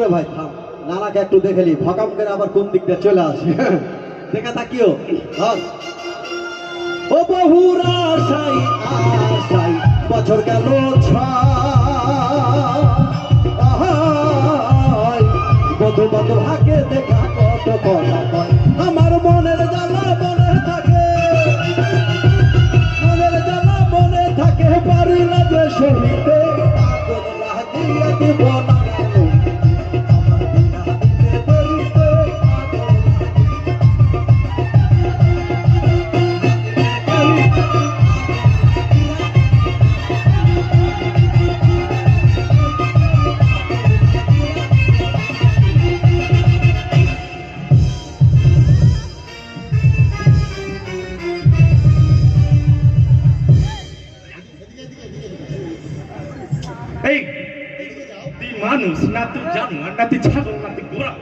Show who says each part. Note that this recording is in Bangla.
Speaker 1: রে ভাই থাম, নানাকে একটু দেখেলি ভকাম করে আবার কোন দিক দিয়ে চলে আসে। দেখে থাকিও। হ্যাঁ ও বহুর আশাই আশাই বছর গেল ছয়, বন্ধু বান্ধব হাকে দেখা কত কথা কয়, আমার মনের জ্বালা মনে থাকে, মনের জ্বালা মনে থাকে, পারি না যে সহিতে, পাগল লাগিয়া দিব না আমার বিনা দিতে ধরিতে,
Speaker 2: এই তুই মানুষ না তুই জানো না তুই ছাগল না তুই ঘোড়া